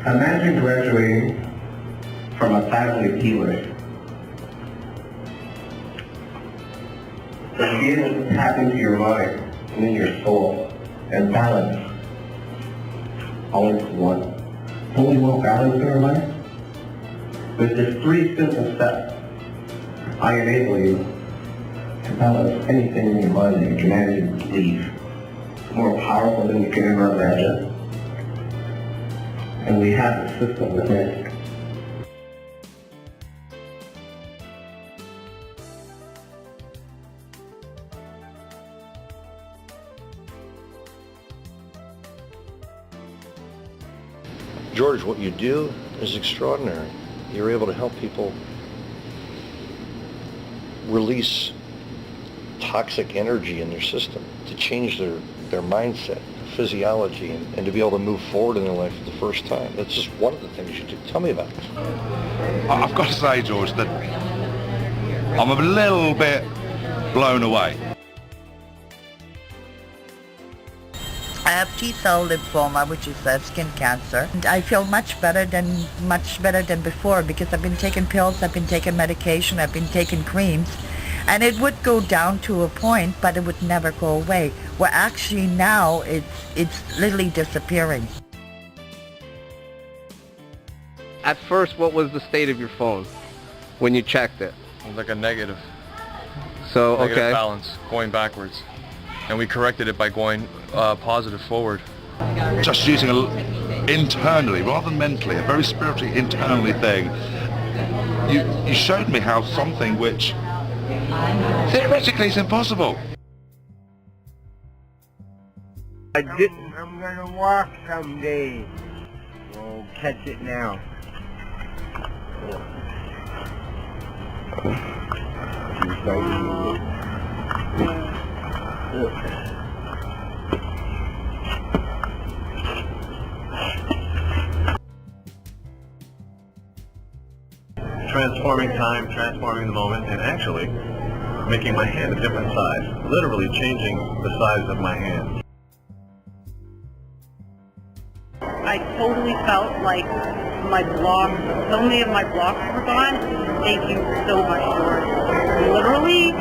Imagine graduating from a faculty healer. To be able to tap into your mind and in your soul and balance all into one. Fully well balanced in your life? With just 3 simple steps, I enable you to balance anything in your mind that you can imagine believe. More powerful than you can ever imagine. And we have a system with it. George, what you do is extraordinary. You're able to help people release toxic energy in their system, to change their mindset, physiology, and to be able to move forward in their life for the first time. That's just one of the things you do. Tell me about it. I've got to say, George, that I'm a little bit blown away. I have T-cell lymphoma, which is skin cancer, and I feel much better than before because I've been taking pills, I've been taking medication, I've been taking creams, and it would go down to a point, but it would never go away. Well, actually now it's literally disappearing. At first, what was the state of your phone when you checked it? Like a negative. So, Negative okay. balance, going backwards. And we corrected it by going positive forward. Just using internally, rather than mentally, a very spiritually, internally thing. You showed me how something which theoretically is impossible. I'm gonna walk someday. We'll catch it now. Transforming time, transforming the moment, and actually making my hand a different size. Literally changing the size of my hand. I totally felt like my blocks, so many of my blocks were gone. Thank you so much, George. Literally,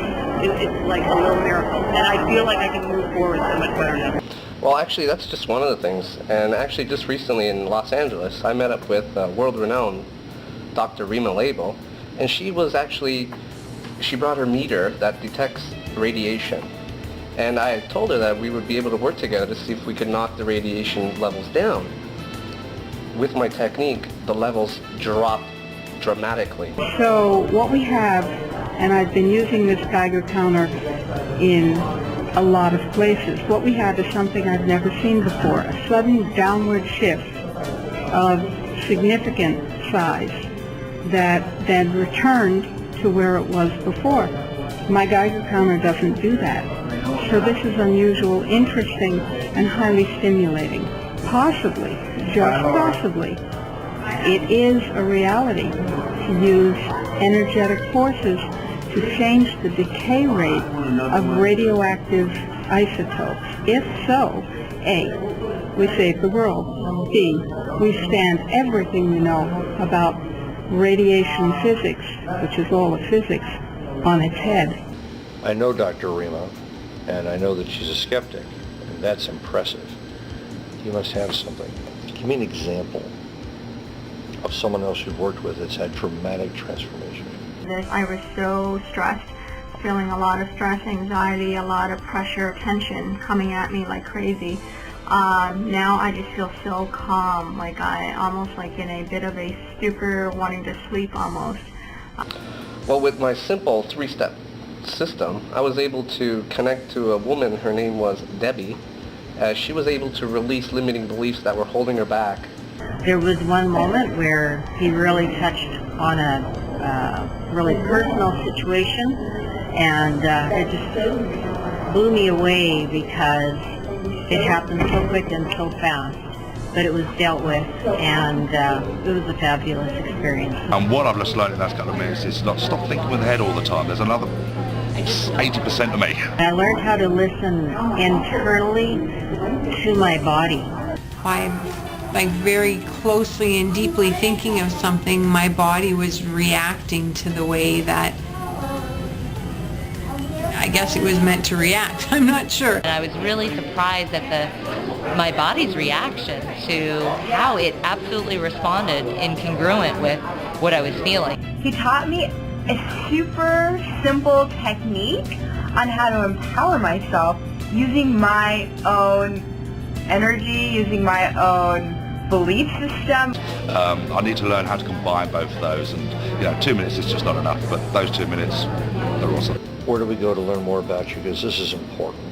it's like a real miracle. And I feel like I can move forward so much better now. Well, actually, that's just one of the things. And actually, just recently in Los Angeles, I met up with world-renowned Dr.Rima Laibow, and she brought her meter that detects radiation. And I told her that we would be able to work together to see if we could knock the radiation levels down. With my technique, the levels drop dramatically. So what we have, and I've been using this Geiger counter in a lot of places, what we have is something I've never seen before, a sudden downward shift of significant size that then returned to where it was before. My Geiger counter doesn't do that. So this is unusual, interesting, and highly stimulating. Possibly, just possibly, it is a reality to use energetic forces to change the decay rate of radioactive isotopes. If so, A, we save the world. B, we stand everything we know about radiation physics, which is all of physics, on its head. I know Dr. Rima, and I know that she's a skeptic, and that's impressive. You must have something. Give me an example of someone else you've worked with that's had dramatic transformation. I was so stressed, feeling a lot of stress, anxiety, a lot of pressure, tension coming at me like crazy. Now I just feel so calm, like I almost like in a bit of a stupor, wanting to sleep almost. Well, with my simple 3-step system, I was able to connect to a woman. Her name was Debbie. She was able to release limiting beliefs that were holding her back. There was one moment where he really touched on a really personal situation, and it just blew me away because it happened so quick and so fast, but it was dealt with, and it was a fabulous experience. And what I've just learned in the last couple of minutes is not stop thinking with the head all the time. There's another 80% of me. I learned how to listen internally to my body. I'm like very closely and deeply thinking of something, my body was reacting to the way that I guess it was meant to react. I'm not sure. And I was really surprised at my body's reaction to how it absolutely responded incongruent with what I was feeling. He taught me a super simple technique on how to empower myself using my own energy, using my own belief system. I need to learn how to combine both of those, and 2 minutes is just not enough, but those 2 minutes are awesome. Where do we go to learn more about you? Because this is important.